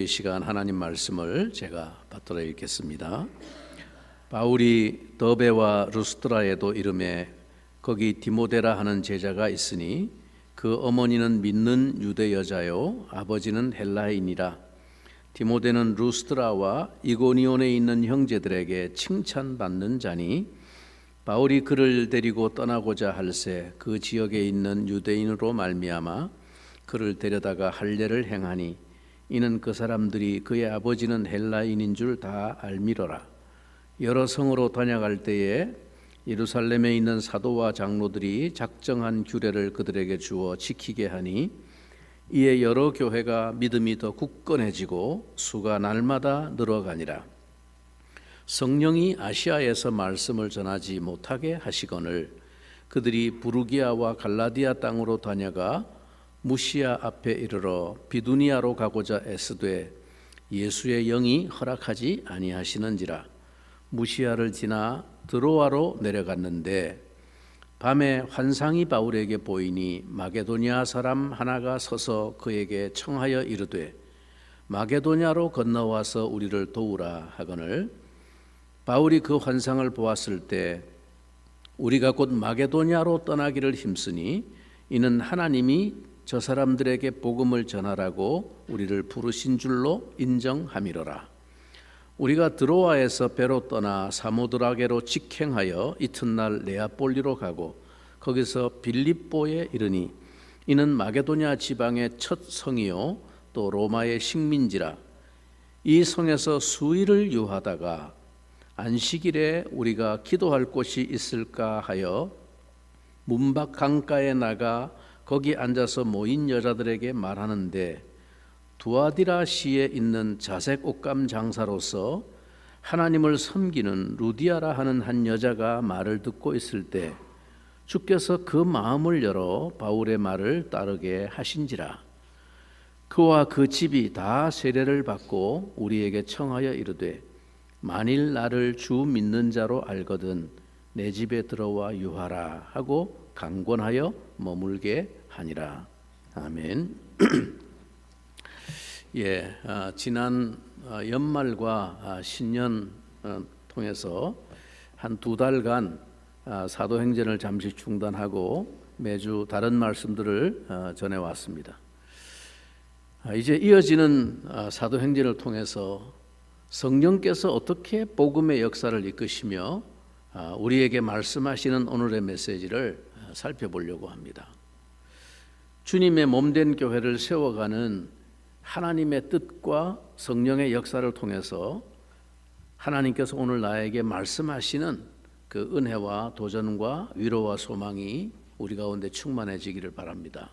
이 시간 하나님 말씀을 제가 받들어 읽겠습니다. 바울이 더베와 루스드라에도 이름에 거기 디모데라 하는 제자가 있으니 그 어머니는 믿는 유대 여자요 아버지는 헬라인이라. 디모데는 루스드라와 이고니온에 있는 형제들에게 칭찬받는 자니 바울이 그를 데리고 떠나고자 할새 그 지역에 있는 유대인으로 말미암아 그를 데려다가 할례를 행하니 이는 그 사람들이 그의 아버지는 헬라인인 줄 다 알미러라. 여러 성으로 다녀갈 때에 예루살렘에 있는 사도와 장로들이 작정한 규례를 그들에게 주어 지키게 하니 이에 여러 교회가 믿음이 더 굳건해지고 수가 날마다 늘어가니라. 성령이 아시아에서 말씀을 전하지 못하게 하시거늘 그들이 부르기아와 갈라디아 땅으로 다녀가 무시아 앞에 이르러 비두니아로 가고자 애쓰되 예수의 영이 허락하지 아니하시는지라. 무시아를 지나 드로아로 내려갔는데 밤에 환상이 바울에게 보이니 마게도냐 사람 하나가 서서 그에게 청하여 이르되 마게도냐로 건너와서 우리를 도우라 하거늘 바울이 그 환상을 보았을 때 우리가 곧 마게도냐로 떠나기를 힘쓰니 이는 하나님이 저 사람들에게 복음을 전하라고 우리를 부르신 줄로 인정함이로라. 우리가 드로아에서 배로 떠나 사모드라게로 직행하여 이튿날 네아폴리로 가고 거기서 빌립보에 이르니 이는 마게도냐 지방의 첫 성이요 또 로마의 식민지라. 이 성에서 수일을 유하다가 안식일에 우리가 기도할 곳이 있을까 하여 문밖 강가에 나가 거기 앉아서 모인 여자들에게 말하는데 두아디라 시에 있는 자색 옷감 장사로서 하나님을 섬기는 루디아라 하는 한 여자가 말을 듣고 있을 때 주께서 그 마음을 열어 바울의 말을 따르게 하신지라. 그와 그 집이 다 세례를 받고 우리에게 청하여 이르되 만일 나를 주 믿는 자로 알거든 내 집에 들어와 유하라 하고 강권하여 머물게 하니라. 아멘. 예, 지난 연말과 신년 통해서 한 2달간 사도행전을 잠시 중단하고 매주 다른 말씀들을 전해왔습니다. 이제 이어지는 사도행전을 통해서 성령께서 어떻게 복음의 역사를 이끄시며 우리에게 말씀하시는 오늘의 메시지를 살펴보려고 합니다. 주님의 몸된 교회를 세워가는 하나님의 뜻과 성령의 역사를 통해서 하나님께서 오늘 나에게 말씀하시는 그 은혜와 도전과 위로와 소망이 우리 가운데 충만해지기를 바랍니다.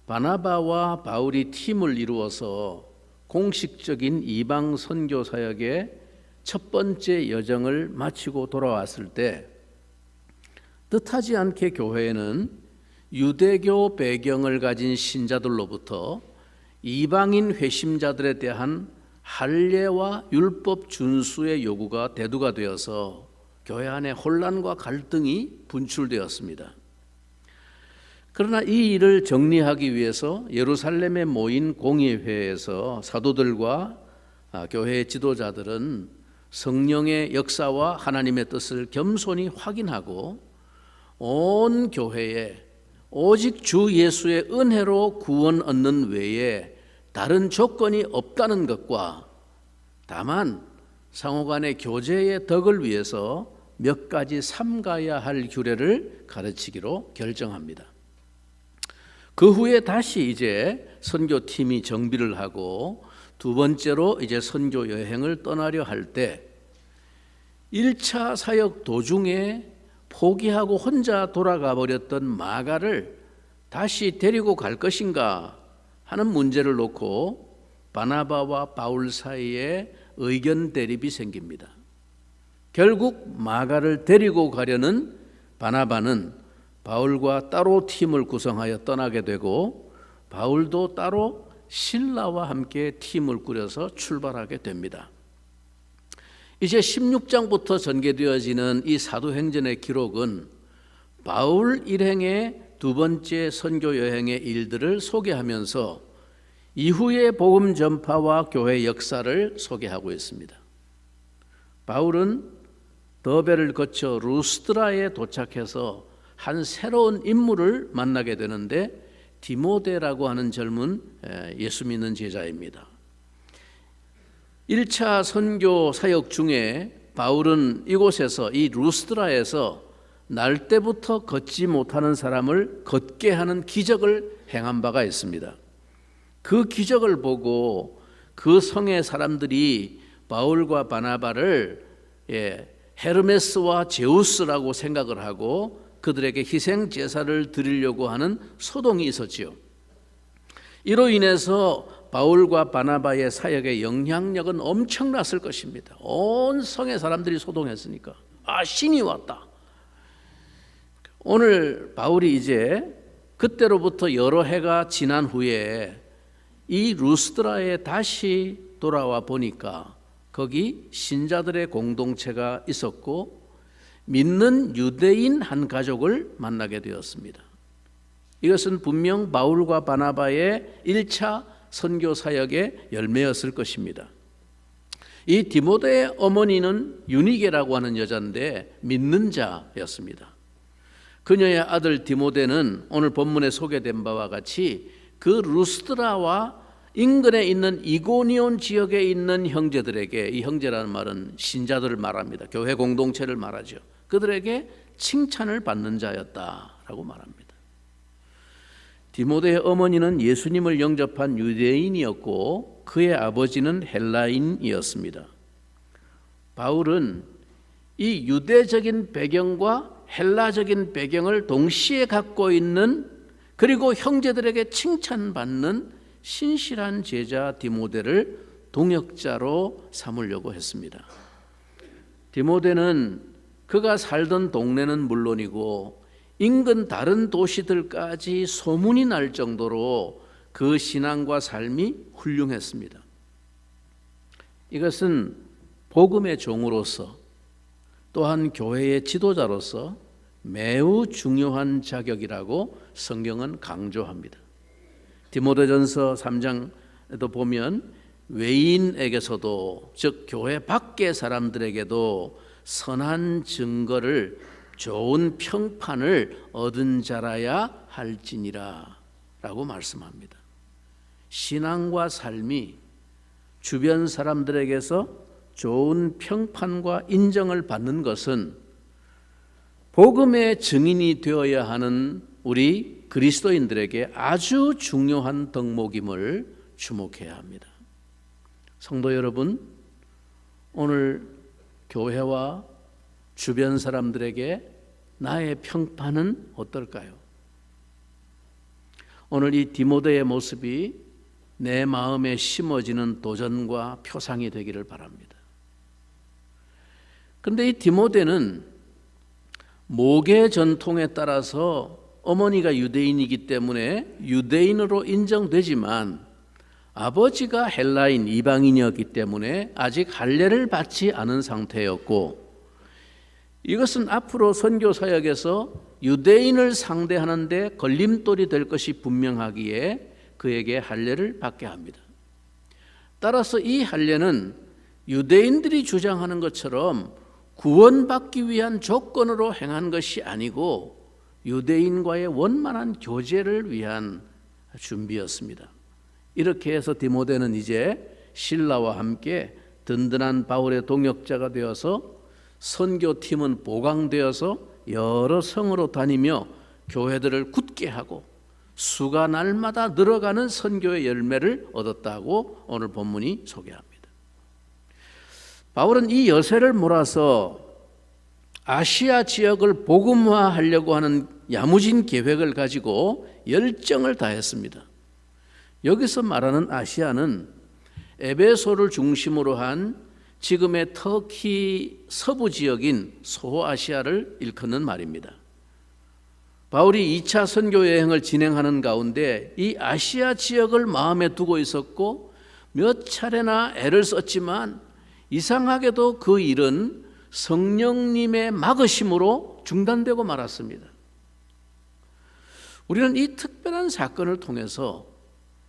바나바와 바울이 팀을 이루어서 공식적인 이방 선교 사역의 첫 번째 여정을 마치고 돌아왔을 때 뜻하지 않게 교회에는 유대교 배경을 가진 신자들로부터 이방인 회심자들에 대한 할례와 율법 준수의 요구가 대두가 되어서 교회 안에 혼란과 갈등이 분출되었습니다. 그러나 이 일을 정리하기 위해서 예루살렘에 모인 공의회에서 사도들과 교회의 지도자들은 성령의 역사와 하나님의 뜻을 겸손히 확인하고 온 교회에 오직 주 예수의 은혜로 구원 얻는 외에 다른 조건이 없다는 것과 다만 상호간의 교제의 덕을 위해서 몇 가지 삼가야 할 규례를 가르치기로 결정합니다. 그 후에 다시 이제 선교팀이 정비를 하고 두 번째로 이제 선교 여행을 떠나려 할 때 1차 사역 도중에 포기하고 혼자 돌아가 버렸던 마가를 다시 데리고 갈 것인가 하는 문제를 놓고 바나바와 바울 사이에 의견 대립이 생깁니다. 결국 마가를 데리고 가려는 바나바는 바울과 따로 팀을 구성하여 떠나게 되고 바울도 따로 실라와 함께 팀을 꾸려서 출발하게 됩니다. 이제 16장부터 전개되어지는 이 사도행전의 기록은 바울 일행의 두 번째 선교 여행의 일들을 소개하면서 이후의 복음 전파와 교회 역사를 소개하고 있습니다. 바울은 더베를 거쳐 루스드라에 도착해서 한 새로운 인물을 만나게 되는데 디모데라고 하는 젊은 예수 믿는 제자입니다. 1차 선교 사역 중에 바울은 이곳에서 이 루스드라에서 날 때부터 걷지 못하는 사람을 걷게 하는 기적을 행한 바가 있습니다. 그 기적을 보고 그 성의 사람들이 바울과 바나바를 헤르메스와 제우스라고 생각을 하고 그들에게 희생 제사를 드리려고 하는 소동이 있었지요. 이로 인해서 바울과 바나바의 사역의 영향력은 엄청났을 것입니다. 온 성의 사람들이 소동했으니까 신이 왔다. 오늘 바울이 이제 그때로부터 여러 해가 지난 후에 이 루스드라에 다시 돌아와 보니까 거기 신자들의 공동체가 있었고 믿는 유대인 한 가족을 만나게 되었습니다. 이것은 분명 바울과 바나바의 1차 선교 사역의 열매였을 것입니다. 이 디모데의 어머니는 유니게라고 하는 여자인데 믿는 자였습니다. 그녀의 아들 디모데는 오늘 본문에 소개된 바와 같이 그 루스드라와 인근에 있는 이고니온 지역에 있는 형제들에게, 이 형제라는 말은 신자들을 말합니다. 교회 공동체를 말하죠. 그들에게 칭찬을 받는 자였다라고 말합니다. 디모데의 어머니는 예수님을 영접한 유대인이었고 그의 아버지는 헬라인이었습니다. 바울은 이 유대적인 배경과 헬라적인 배경을 동시에 갖고 있는, 그리고 형제들에게 칭찬받는 신실한 제자 디모데를 동역자로 삼으려고 했습니다. 디모데는 그가 살던 동네는 물론이고 인근 다른 도시들까지 소문이 날 정도로 그 신앙과 삶이 훌륭했습니다. 이것은 복음의 종으로서 또한 교회의 지도자로서 매우 중요한 자격이라고 성경은 강조합니다. 디모데전서 3장에도 보면 외인에게서도, 즉 교회 밖의 사람들에게도 선한 증거를, 좋은 평판을 얻은 자라야 할지니라 라고 말씀합니다. 신앙과 삶이 주변 사람들에게서 좋은 평판과 인정을 받는 것은 복음의 증인이 되어야 하는 우리 그리스도인들에게 아주 중요한 덕목임을 주목해야 합니다. 성도 여러분, 오늘 교회와 주변 사람들에게 나의 평판은 어떨까요? 오늘 이 디모데의 모습이 내 마음에 심어지는 도전과 표상이 되기를 바랍니다. 그런데 이 디모데는 모계 전통에 따라서 어머니가 유대인이기 때문에 유대인으로 인정되지만 아버지가 헬라인 이방인이었기 때문에 아직 할례를 받지 않은 상태였고, 이것은 앞으로 선교 사역에서 유대인을 상대하는데 걸림돌이 될 것이 분명하기에 그에게 할례를 받게 합니다. 따라서 이 할례는 유대인들이 주장하는 것처럼 구원받기 위한 조건으로 행한 것이 아니고 유대인과의 원만한 교제를 위한 준비였습니다. 이렇게 해서 디모데는 이제 신라와 함께 든든한 바울의 동역자가 되어서 선교팀은 보강되어서 여러 성으로 다니며 교회들을 굳게 하고 수가 날마다 늘어가는 선교의 열매를 얻었다고 오늘 본문이 소개합니다. 바울은 이 여세를 몰아서 아시아 지역을 복음화하려고 하는 야무진 계획을 가지고 열정을 다했습니다. 여기서 말하는 아시아는 에베소를 중심으로 한 지금의 터키 서부 지역인 소아시아를 일컫는 말입니다. 바울이 2차 선교 여행을 진행하는 가운데 이 아시아 지역을 마음에 두고 있었고 몇 차례나 애를 썼지만 이상하게도 그 일은 성령님의 막으심으로 중단되고 말았습니다. 우리는 이 특별한 사건을 통해서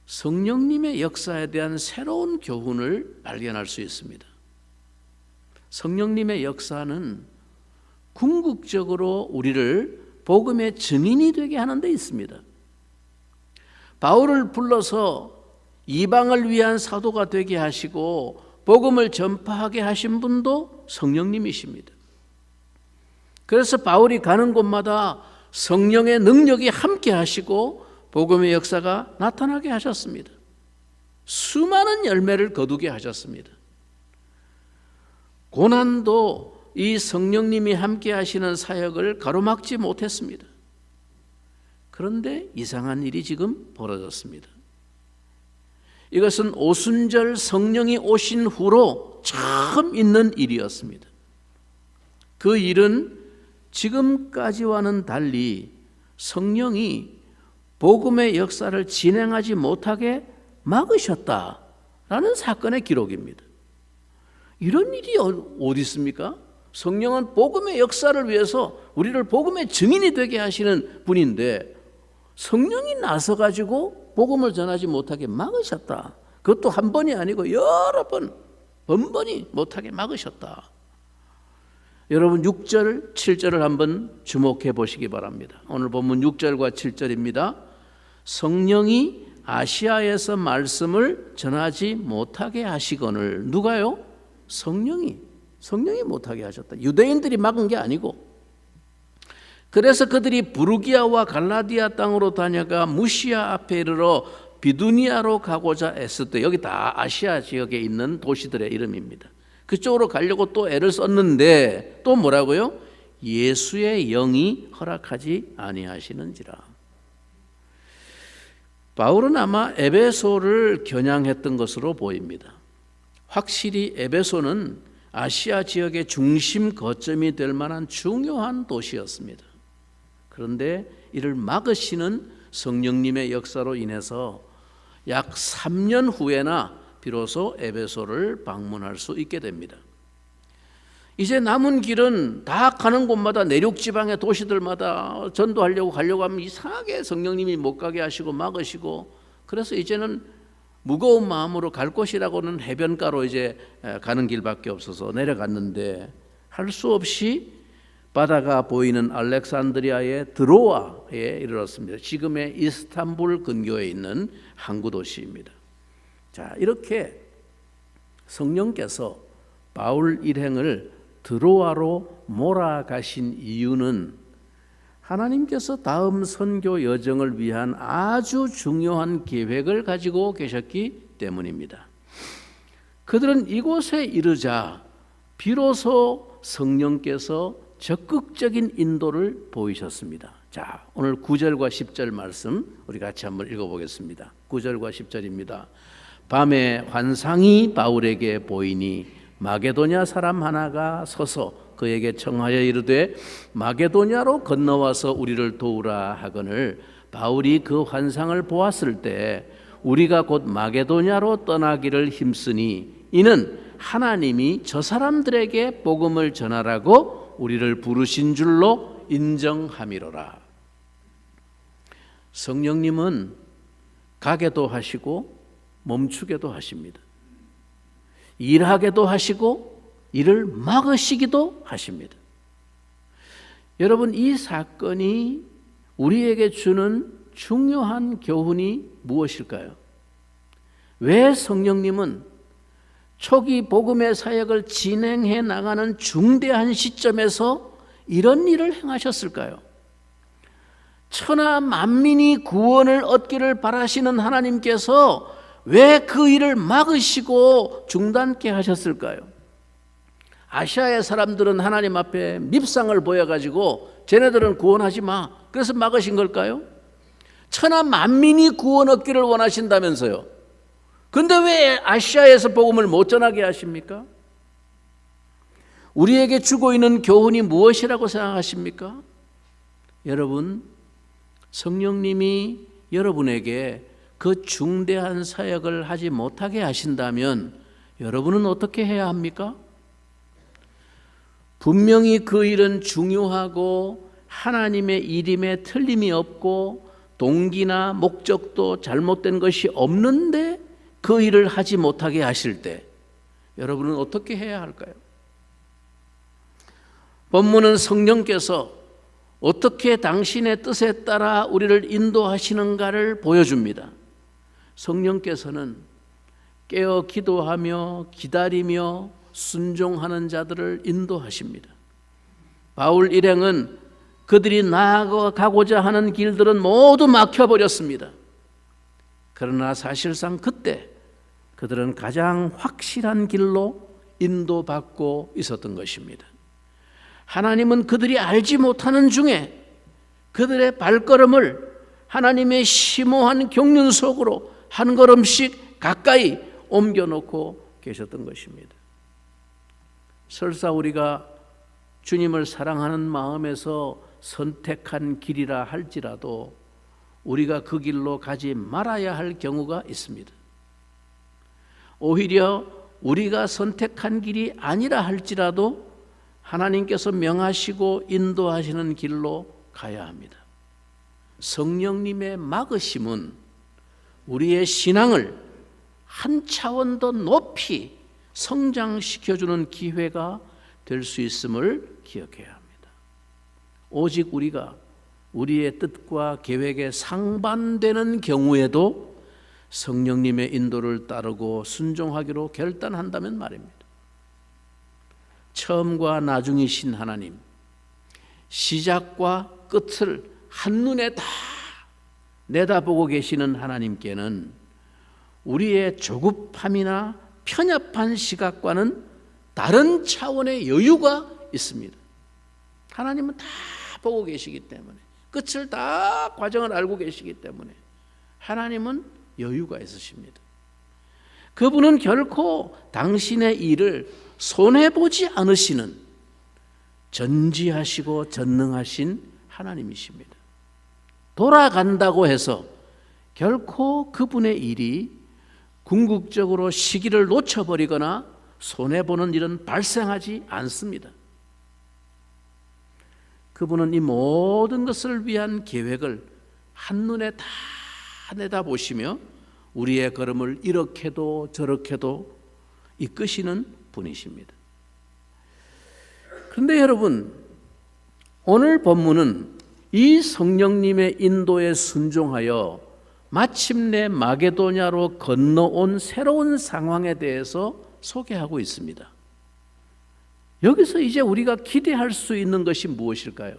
성령님의 역사에 대한 새로운 교훈을 발견할 수 있습니다. 성령님의 역사는 궁극적으로 우리를 복음의 증인이 되게 하는 데 있습니다. 바울을 불러서 이방을 위한 사도가 되게 하시고 복음을 전파하게 하신 분도 성령님이십니다. 그래서 바울이 가는 곳마다 성령의 능력이 함께 하시고 복음의 역사가 나타나게 하셨습니다. 수많은 열매를 거두게 하셨습니다. 고난도 이 성령님이 함께 하시는 사역을 가로막지 못했습니다. 그런데 이상한 일이 지금 벌어졌습니다. 이것은 오순절 성령이 오신 후로 처음 있는 일이었습니다. 그 일은 지금까지와는 달리 성령이 복음의 역사를 진행하지 못하게 막으셨다라는 사건의 기록입니다. 이런 일이 어디 있습니까? 성령은 복음의 역사를 위해서 우리를 복음의 증인이 되게 하시는 분인데 성령이 나서가지고 복음을 전하지 못하게 막으셨다. 그것도 한 번이 아니고 여러 번, 번번이 못하게 막으셨다. 여러분 6절, 7절을 한번 주목해 보시기 바랍니다. 오늘 본문 6절과 7절입니다. 성령이 아시아에서 말씀을 전하지 못하게 하시거늘. 누가요? 성령이 못하게 하셨다. 유대인들이 막은 게 아니고. 그래서 그들이 부르기아와 갈라디아 땅으로 다녀가 무시아 앞에 이르러 비두니아로 가고자 했을 때, 여기 다 아시아 지역에 있는 도시들의 이름입니다. 그쪽으로 가려고 또 애를 썼는데 또 뭐라고요? 예수의 영이 허락하지 아니하시는지라. 바울은 아마 에베소를 겨냥했던 것으로 보입니다. 확실히 에베소는 아시아 지역의 중심 거점이 될 만한 중요한 도시였습니다. 그런데 이를 막으시는 성령님의 역사로 인해서 약 3년 후에나 비로소 에베소를 방문할 수 있게 됩니다. 이제 남은 길은 다 가는 곳마다 내륙 지방의 도시들마다 전도하려고 가려고 하면 이상하게 성령님이 못 가게 하시고 막으시고, 그래서 이제는 무거운 마음으로 갈 곳이라고는 해변가로 이제 가는 길밖에 없어서 내려갔는데 할 수 없이 바다가 보이는 알렉산드리아의 드로아에 이르렀습니다. 지금의 이스탄불 근교에 있는 항구 도시입니다. 자, 이렇게 성령께서 바울 일행을 드로아로 몰아가신 이유는 하나님께서 다음 선교 여정을 위한 아주 중요한 계획을 가지고 계셨기 때문입니다. 그들은 이곳에 이르자 비로소 성령께서 적극적인 인도를 보이셨습니다. 자, 오늘 9절과 10절 말씀 우리 같이 한번 읽어보겠습니다. 9절과 10절입니다. 밤에 환상이 바울에게 보이니 마게도냐 사람 하나가 서서 그에게 청하여 이르되 마게도냐로 건너와서 우리를 도우라 하거늘, 바울이 그 환상을 보았을 때 우리가 곧 마게도냐로 떠나기를 힘쓰니 이는 하나님이 저 사람들에게 복음을 전하라고 우리를 부르신 줄로 인정함이로라. 성령님은 가게도 하시고 멈추게도 하십니다. 일하게도 하시고 이를 막으시기도 하십니다. 여러분, 이 사건이 우리에게 주는 중요한 교훈이 무엇일까요? 왜 성령님은 초기 복음의 사역을 진행해 나가는 중대한 시점에서 이런 일을 행하셨을까요? 천하 만민이 구원을 얻기를 바라시는 하나님께서 왜 그 일을 막으시고 중단케 하셨을까요? 아시아의 사람들은 하나님 앞에 밉상을 보여가지고 쟤네들은 구원하지 마, 그래서 막으신 걸까요? 천하 만민이 구원 얻기를 원하신다면서요. 근데 왜 아시아에서 복음을 못 전하게 하십니까? 우리에게 주고 있는 교훈이 무엇이라고 생각하십니까? 여러분, 성령님이 여러분에게 그 중대한 사역을 하지 못하게 하신다면 여러분은 어떻게 해야 합니까? 분명히 그 일은 중요하고 하나님의 일임에 틀림이 없고 동기나 목적도 잘못된 것이 없는데 그 일을 하지 못하게 하실 때 여러분은 어떻게 해야 할까요? 본문은 성령께서 어떻게 당신의 뜻에 따라 우리를 인도하시는가를 보여줍니다. 성령께서는 깨어 기도하며 기다리며 순종하는 자들을 인도하십니다. 바울 일행은 그들이 나아가고자 하는 길들은 모두 막혀버렸습니다. 그러나 사실상 그때 그들은 가장 확실한 길로 인도받고 있었던 것입니다. 하나님은 그들이 알지 못하는 중에 그들의 발걸음을 하나님의 심오한 경륜 속으로 한 걸음씩 가까이 옮겨놓고 계셨던 것입니다. 설사 우리가 주님을 사랑하는 마음에서 선택한 길이라 할지라도 우리가 그 길로 가지 말아야 할 경우가 있습니다. 오히려 우리가 선택한 길이 아니라 할지라도 하나님께서 명하시고 인도하시는 길로 가야 합니다. 성령님의 막으심은 우리의 신앙을 한 차원 더 높이 성장시켜주는 기회가 될 수 있음을 기억해야 합니다. 오직 우리가 우리의 뜻과 계획에 상반되는 경우에도 성령님의 인도를 따르고 순종하기로 결단한다면 말입니다. 처음과 나중이신 하나님, 시작과 끝을 한눈에 다 내다보고 계시는 하나님께는 우리의 조급함이나 편협한 시각과는 다른 차원의 여유가 있습니다. 하나님은 다 보고 계시기 때문에, 끝을 다 과정을 알고 계시기 때문에 하나님은 여유가 있으십니다. 그분은 결코 당신의 일을 손해보지 않으시는 전지하시고 전능하신 하나님이십니다. 돌아간다고 해서 결코 그분의 일이 궁극적으로 시기를 놓쳐버리거나 손해보는 일은 발생하지 않습니다. 그분은 이 모든 것을 위한 계획을 한눈에 다 내다보시며 우리의 걸음을 이렇게도 저렇게도 이끄시는 분이십니다. 그런데 여러분, 오늘 본문은 이 성령님의 인도에 순종하여 마침내 마게도냐로 건너온 새로운 상황에 대해서 소개하고 있습니다. 여기서 이제 우리가 기대할 수 있는 것이 무엇일까요?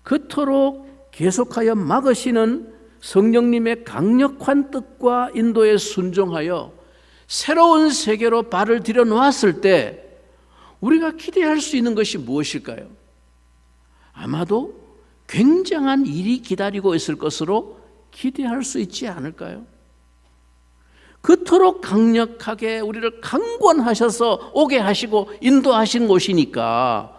그토록 계속하여 막으시는 성령님의 강력한 뜻과 인도에 순종하여 새로운 세계로 발을 들여놓았을 때 우리가 기대할 수 있는 것이 무엇일까요? 아마도 굉장한 일이 기다리고 있을 것으로 기대할 수 있지 않을까요? 그토록 강력하게 우리를 강권하셔서 오게 하시고 인도하신 곳이니까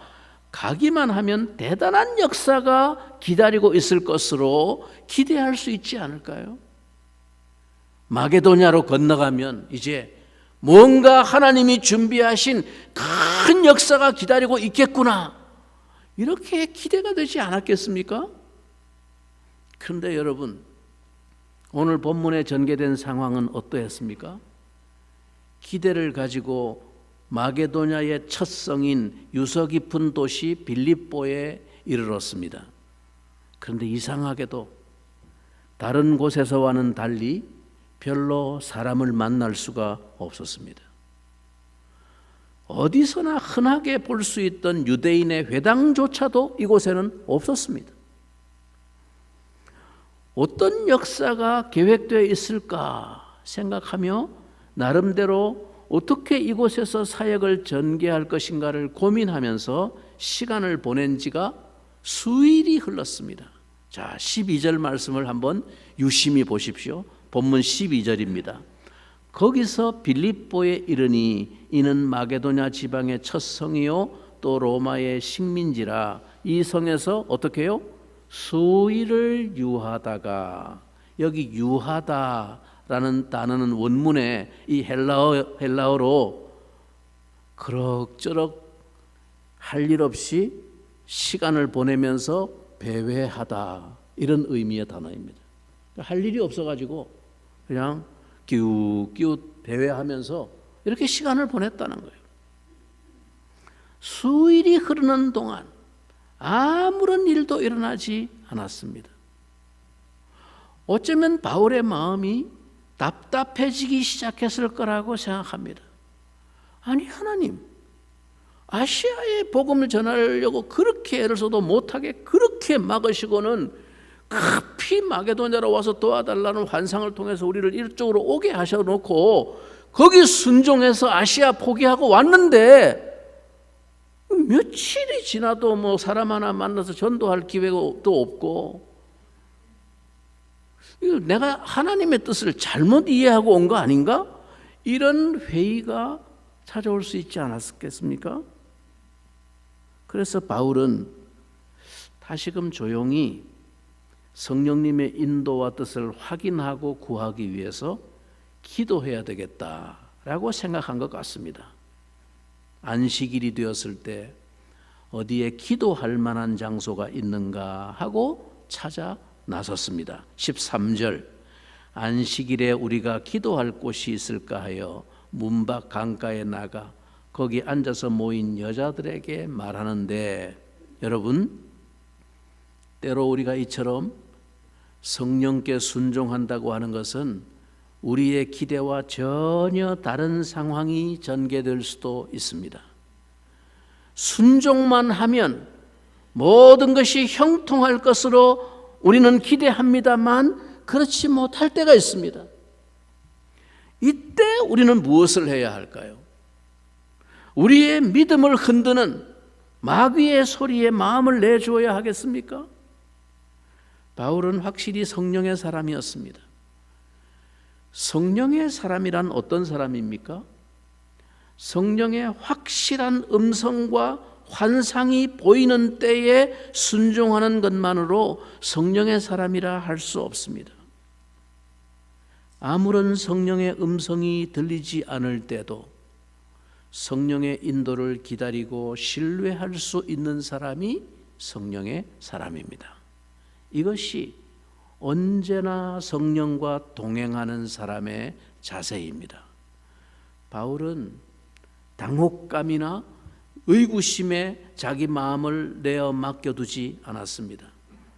가기만 하면 대단한 역사가 기다리고 있을 것으로 기대할 수 있지 않을까요? 마게도냐로 건너가면 이제 뭔가 하나님이 준비하신 큰 역사가 기다리고 있겠구나, 이렇게 기대가 되지 않았겠습니까? 그런데 여러분, 오늘 본문에 전개된 상황은 어떠했습니까? 기대를 가지고 마게도냐의 첫 성인 유서 깊은 도시 빌립보에 이르렀습니다. 그런데 이상하게도 다른 곳에서와는 달리 별로 사람을 만날 수가 없었습니다. 어디서나 흔하게 볼 수 있던 유대인의 회당조차도 이곳에는 없었습니다. 어떤 역사가 계획되어 있을까 생각하며 나름대로 어떻게 이곳에서 사역을 전개할 것인가를 고민하면서 시간을 보낸 지가 수일이 흘렀습니다. 자, 12절 말씀을 한번 유심히 보십시오. 본문 12절입니다. 거기서 빌립보에 이르니 이는 마게도냐 지방의 첫 성이요 또 로마의 식민지라. 이 성에서 어떻게 해요? 수일을 유하다가, 여기 유하다라는 단어는 원문에 이 헬라어로 그럭저럭 할 일 없이 시간을 보내면서 배회하다, 이런 의미의 단어입니다. 할 일이 없어가지고 그냥 기웃기웃 대회하면서 이렇게 시간을 보냈다는 거예요. 수일이 흐르는 동안 아무런 일도 일어나지 않았습니다. 어쩌면 바울의 마음이 답답해지기 시작했을 거라고 생각합니다. 아니, 하나님, 아시아에 복음을 전하려고 그렇게 애를 써도 못하게 그렇게 막으시고는 급히 마게도냐로 와서 도와달라는 환상을 통해서 우리를 이쪽으로 오게 하셔놓고 거기 순종해서 아시아 포기하고 왔는데 며칠이 지나도 뭐 사람 하나 만나서 전도할 기회도 없고, 내가 하나님의 뜻을 잘못 이해하고 온 거 아닌가? 이런 회의가 찾아올 수 있지 않았겠습니까? 그래서 바울은 다시금 조용히 성령님의 인도와 뜻을 확인하고 구하기 위해서 기도해야 되겠다라고 생각한 것 같습니다. 안식일이 되었을 때 어디에 기도할 만한 장소가 있는가 하고 찾아 나섰습니다. 13절, 안식일에 우리가 기도할 곳이 있을까 하여 문 밖 강가에 나가 거기 앉아서 모인 여자들에게 말하는데, 여러분, 때로 우리가 이처럼 성령께 순종한다고 하는 것은 우리의 기대와 전혀 다른 상황이 전개될 수도 있습니다. 순종만 하면 모든 것이 형통할 것으로 우리는 기대합니다만 그렇지 못할 때가 있습니다. 이때 우리는 무엇을 해야 할까요? 우리의 믿음을 흔드는 마귀의 소리에 마음을 내주어야 하겠습니까? 바울은 확실히 성령의 사람이었습니다. 성령의 사람이란 어떤 사람입니까? 성령의 확실한 음성과 환상이 보이는 때에 순종하는 것만으로 성령의 사람이라 할 수 없습니다. 아무런 성령의 음성이 들리지 않을 때도 성령의 인도를 기다리고 신뢰할 수 있는 사람이 성령의 사람입니다. 이것이 언제나 성령과 동행하는 사람의 자세입니다. 바울은 당혹감이나 의구심에 자기 마음을 내어 맡겨두지 않았습니다.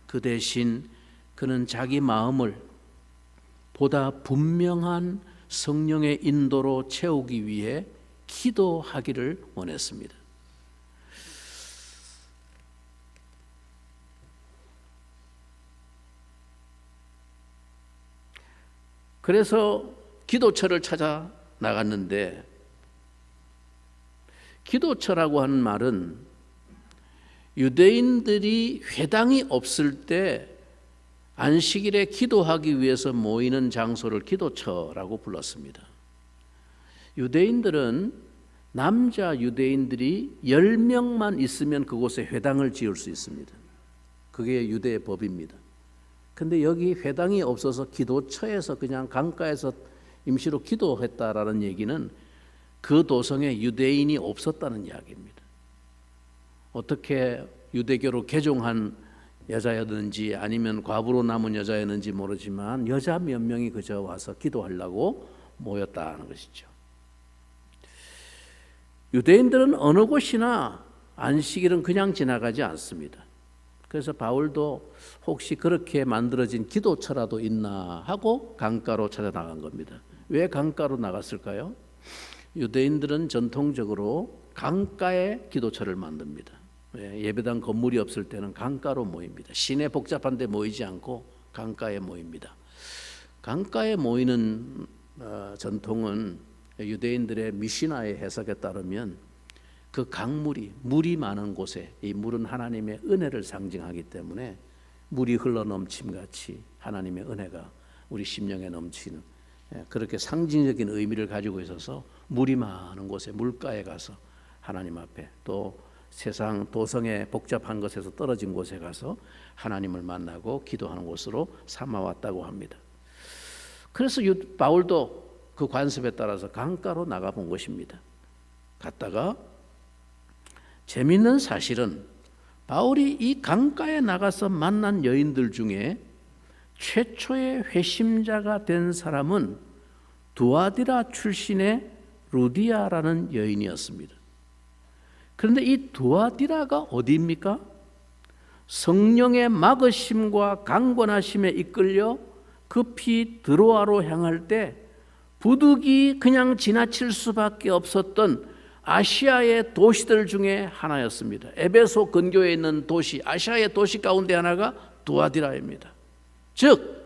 그 대신 그는 자기 마음을 보다 분명한 성령의 인도로 채우기 위해 기도하기를 원했습니다. 그래서 기도처를 찾아 나갔는데, 기도처라고 하는 말은 유대인들이 회당이 없을 때 안식일에 기도하기 위해서 모이는 장소를 기도처라고 불렀습니다. 유대인들은 남자 유대인들이 10명만 있으면 그곳에 회당을 지을 수 있습니다. 그게 유대의 법입니다. 근데 여기 회당이 없어서 기도처에서 그냥 강가에서 임시로 기도했다라는 얘기는 그 도성에 유대인이 없었다는 이야기입니다. 어떻게 유대교로 개종한 여자였는지 아니면 과부로 남은 여자였는지 모르지만 여자 몇 명이 그저 와서 기도하려고 모였다는 것이죠. 유대인들은 어느 곳이나 안식일은 그냥 지나가지 않습니다. 그래서 바울도 혹시 그렇게 만들어진 기도처라도 있나 하고 강가로 찾아 나간 겁니다. 왜 강가로 나갔을까요? 유대인들은 전통적으로 강가에 기도처를 만듭니다. 예배당 건물이 없을 때는 강가로 모입니다. 시내 복잡한 데 모이지 않고 강가에 모입니다. 강가에 모이는 전통은 유대인들의 미시나의 해석에 따르면 그 강물이, 물이 많은 곳에, 이 물은 하나님의 은혜를 상징하기 때문에 물이 흘러넘침같이 하나님의 은혜가 우리 심령에 넘치는, 그렇게 상징적인 의미를 가지고 있어서 물이 많은 곳에, 물가에 가서 하나님 앞에, 또 세상 도성의 복잡한 것에서 떨어진 곳에 가서 하나님을 만나고 기도하는 곳으로 삼아왔다고 합니다. 그래서 바울도 그 관습에 따라서 강가로 나가본 것입니다. 갔다가 재미있는 사실은 바울이 이 강가에 나가서 만난 여인들 중에 최초의 회심자가 된 사람은 두아디라 출신의 루디아라는 여인이었습니다. 그런데 이 두아디라가 어디입니까? 성령의 막으심과 강권하심에 이끌려 급히 드로아로 향할 때 부득이 그냥 지나칠 수밖에 없었던 아시아의 도시들 중에 하나였습니다. 에베소 근교에 있는 도시, 아시아의 도시 가운데 하나가 두아디라입니다. 즉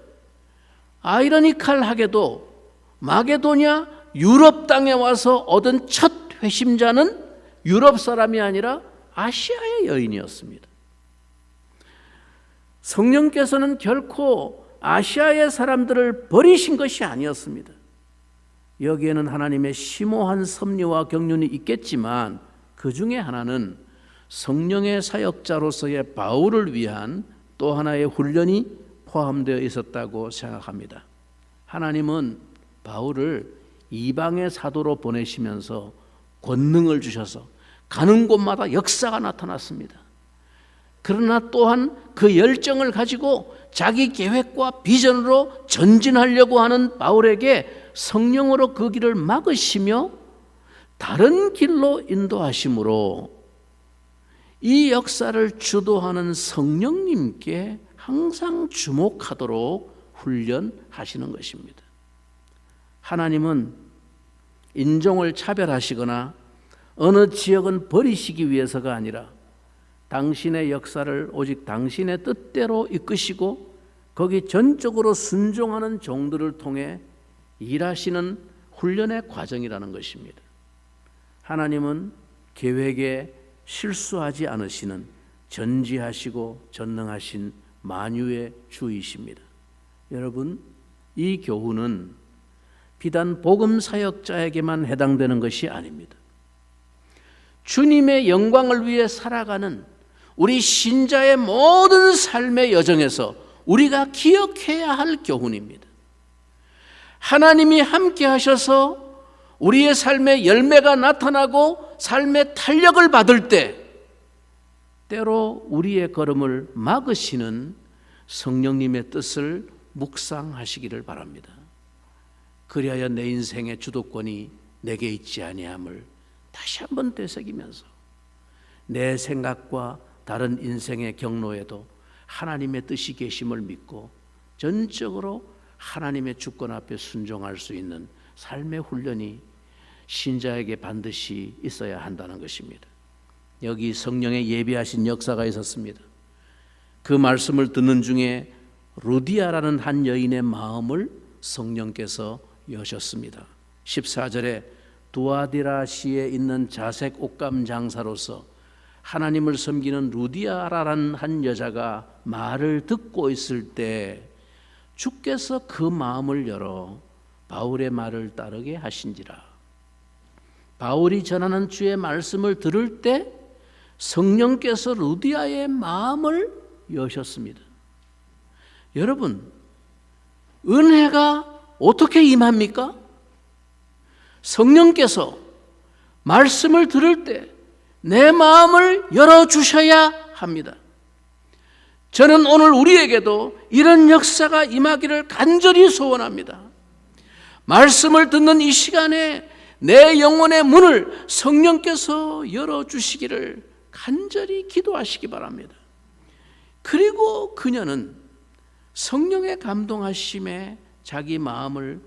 아이러니컬하게도 마게도냐 유럽 땅에 와서 얻은 첫 회심자는 유럽 사람이 아니라 아시아의 여인이었습니다. 성령께서는 결코 아시아의 사람들을 버리신 것이 아니었습니다. 여기에는 하나님의 심오한 섭리와 경륜이 있겠지만 그 중에 하나는 성령의 사역자로서의 바울을 위한 또 하나의 훈련이 포함되어 있었다고 생각합니다. 하나님은 바울을 이방의 사도로 보내시면서 권능을 주셔서 가는 곳마다 역사가 나타났습니다. 그러나 또한 그 열정을 가지고 자기 계획과 비전으로 전진하려고 하는 바울에게 성령으로 그 길을 막으시며 다른 길로 인도하심으로 이 역사를 주도하는 성령님께 항상 주목하도록 훈련하시는 것입니다. 하나님은 인종을 차별하시거나 어느 지역은 버리시기 위해서가 아니라 당신의 역사를 오직 당신의 뜻대로 이끄시고 거기 전적으로 순종하는 종들을 통해 일하시는 훈련의 과정이라는 것입니다. 하나님은 계획에 실수하지 않으시는 전지하시고 전능하신 만유의 주이십니다. 여러분, 이 교훈은 비단 복음 사역자에게만 해당되는 것이 아닙니다. 주님의 영광을 위해 살아가는 우리 신자의 모든 삶의 여정에서 우리가 기억해야 할 교훈입니다. 하나님이 함께 하셔서 우리의 삶의 열매가 나타나고 삶의 탄력을 받을 때 때로 우리의 걸음을 막으시는 성령님의 뜻을 묵상하시기를 바랍니다. 그리하여 내 인생의 주도권이 내게 있지 아니함을 다시 한번 되새기면서 내 생각과 다른 인생의 경로에도 하나님의 뜻이 계심을 믿고 전적으로 하나님의 주권 앞에 순종할 수 있는 삶의 훈련이 신자에게 반드시 있어야 한다는 것입니다. 여기 성령의 예비하신 역사가 있었습니다. 그 말씀을 듣는 중에 루디아라는 한 여인의 마음을 성령께서 여셨습니다. 14절에 두아디라시에 있는 자색 옷감 장사로서 하나님을 섬기는 루디아라는 한 여자가 말을 듣고 있을 때 주께서 그 마음을 열어 바울의 말을 따르게 하신지라. 바울이 전하는 주의 말씀을 들을 때 성령께서 루디아의 마음을 여셨습니다. 여러분, 은혜가 어떻게 임합니까? 성령께서 말씀을 들을 때 내 마음을 열어주셔야 합니다. 저는 오늘 우리에게도 이런 역사가 임하기를 간절히 소원합니다. 말씀을 듣는 이 시간에 내 영혼의 문을 성령께서 열어주시기를 간절히 기도하시기 바랍니다. 그리고 그녀는 성령의 감동하심에 자기 마음을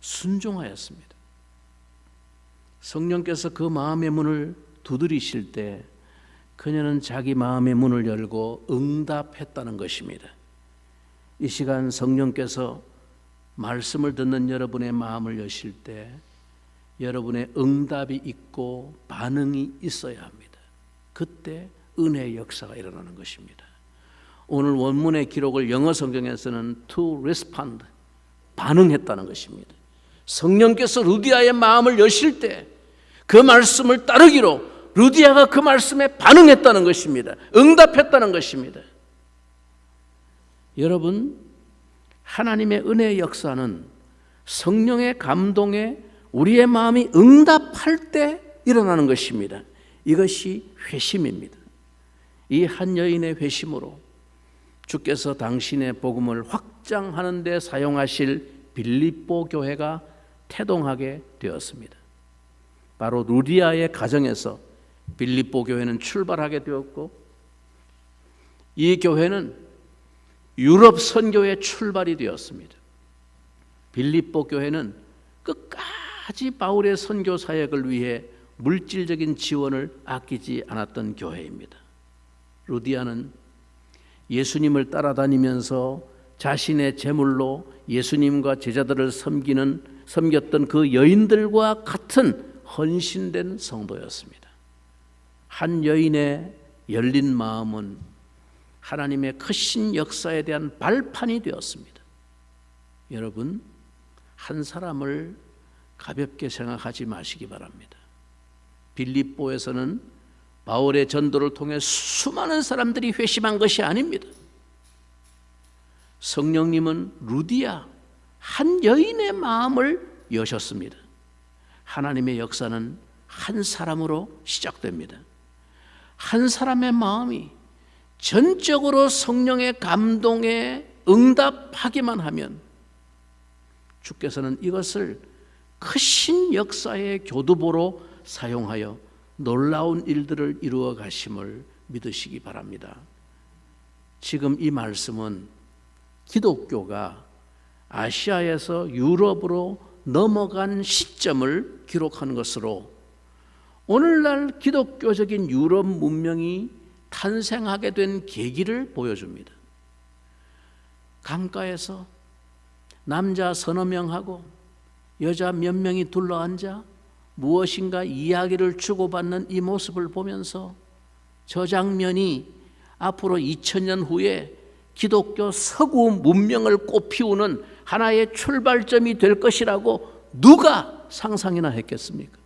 순종하였습니다. 성령께서 그 마음의 문을 두드리실 때 그녀는 자기 마음의 문을 열고 응답했다는 것입니다. 이 시간 성령께서 말씀을 듣는 여러분의 마음을 여실 때 여러분의 응답이 있고 반응이 있어야 합니다. 그때 은혜의 역사가 일어나는 것입니다. 오늘 원문의 기록을 영어 성경에서는 to respond, 반응했다는 것입니다. 성령께서 루디아의 마음을 여실 때 그 말씀을 따르기로 루디아가 그 말씀에 반응했다는 것입니다. 응답했다는 것입니다. 여러분, 하나님의 은혜의 역사는 성령의 감동에 우리의 마음이 응답할 때 일어나는 것입니다. 이것이 회심입니다. 이 한 여인의 회심으로 주께서 당신의 복음을 확장하는 데 사용하실 빌립보 교회가 태동하게 되었습니다. 바로 루디아의 가정에서 빌립보 교회는 출발하게 되었고, 이 교회는 유럽 선교의 출발이 되었습니다. 빌립보 교회는 끝까지 바울의 선교 사역을 위해 물질적인 지원을 아끼지 않았던 교회입니다. 루디아는 예수님을 따라다니면서 자신의 재물로 예수님과 제자들을 섬겼던 그 여인들과 같은 헌신된 성도였습니다. 한 여인의 열린 마음은 하나님의 크신 역사에 대한 발판이 되었습니다. 여러분, 한 사람을 가볍게 생각하지 마시기 바랍니다. 빌립보에서는 바울의 전도를 통해 수많은 사람들이 회심한 것이 아닙니다. 성령님은 루디아 한 여인의 마음을 여셨습니다. 하나님의 역사는 한 사람으로 시작됩니다. 한 사람의 마음이 전적으로 성령의 감동에 응답하기만 하면 주께서는 이것을 크신 역사의 교두보로 사용하여 놀라운 일들을 이루어 가심을 믿으시기 바랍니다. 지금 이 말씀은 기독교가 아시아에서 유럽으로 넘어간 시점을 기록한 것으로 오늘날 기독교적인 유럽 문명이 탄생하게 된 계기를 보여줍니다. 강가에서 남자 서너 명하고 여자 몇 명이 둘러앉아 무엇인가 이야기를 주고받는 이 모습을 보면서 저 장면이 앞으로 2000년 후에 기독교 서구 문명을 꽃피우는 하나의 출발점이 될 것이라고 누가 상상이나 했겠습니까?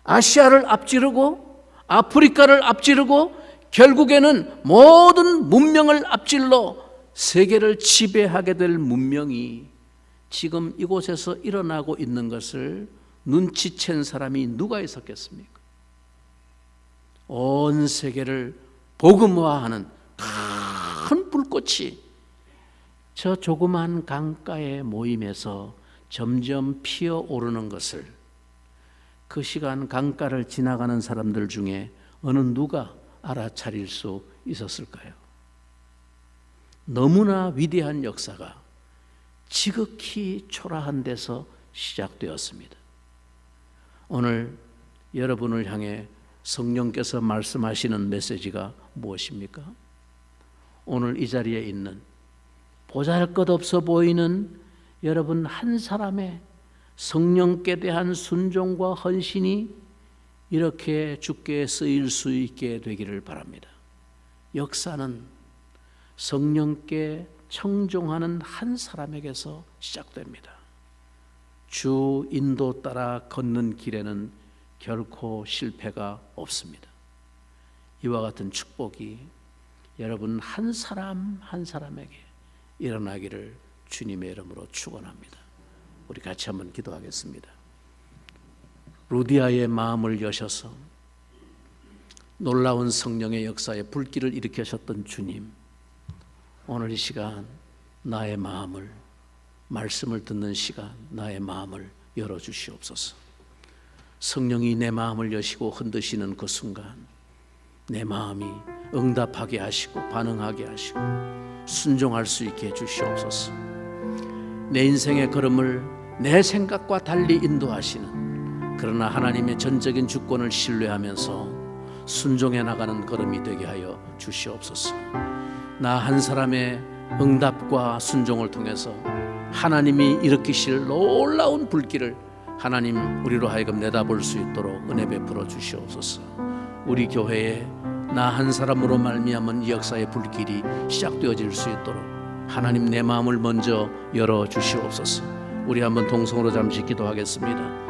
아시아를 앞지르고 아프리카를 앞지르고 결국에는 모든 문명을 앞질러 세계를 지배하게 될 문명이 지금 이곳에서 일어나고 있는 것을 눈치챈 사람이 누가 있었겠습니까? 온 세계를 복음화하는 큰 불꽃이 저 조그만 강가의 모임에서 점점 피어오르는 것을 그 시간 강가를 지나가는 사람들 중에 어느 누가 알아차릴 수 있었을까요? 너무나 위대한 역사가 지극히 초라한 데서 시작되었습니다. 오늘 여러분을 향해 성령께서 말씀하시는 메시지가 무엇입니까? 오늘 이 자리에 있는 보잘것없어 보이는 여러분 한 사람의 성령께 대한 순종과 헌신이 이렇게 주께 쓰일 수 있게 되기를 바랍니다. 역사는 성령께 청종하는 한 사람에게서 시작됩니다. 주 인도 따라 걷는 길에는 결코 실패가 없습니다. 이와 같은 축복이 여러분 한 사람 한 사람에게 일어나기를 주님의 이름으로 축원합니다. 우리 같이 한번 기도하겠습니다. 루디아의 마음을 여셔서 놀라운 성령의 역사에 불길을 일으키셨던 주님, 오늘 이 시간 나의 마음을, 말씀을 듣는 시간 나의 마음을 열어주시옵소서. 성령이 내 마음을 여시고 흔드시는 그 순간 내 마음이 응답하게 하시고 반응하게 하시고 순종할 수 있게 해주시옵소서. 내 인생의 걸음을 내 생각과 달리 인도하시는, 그러나 하나님의 전적인 주권을 신뢰하면서 순종해 나가는 걸음이 되게 하여 주시옵소서. 나 한 사람의 응답과 순종을 통해서 하나님이 일으키실 놀라운 불길을 하나님 우리로 하여금 내다볼 수 있도록 은혜 베풀어 주시옵소서. 우리 교회에 나 한 사람으로 말미암은 이 역사의 불길이 시작되어질 수 있도록 하나님 내 마음을 먼저 열어 주시옵소서. 우리 한번 동성으로 잠시 기도하겠습니다.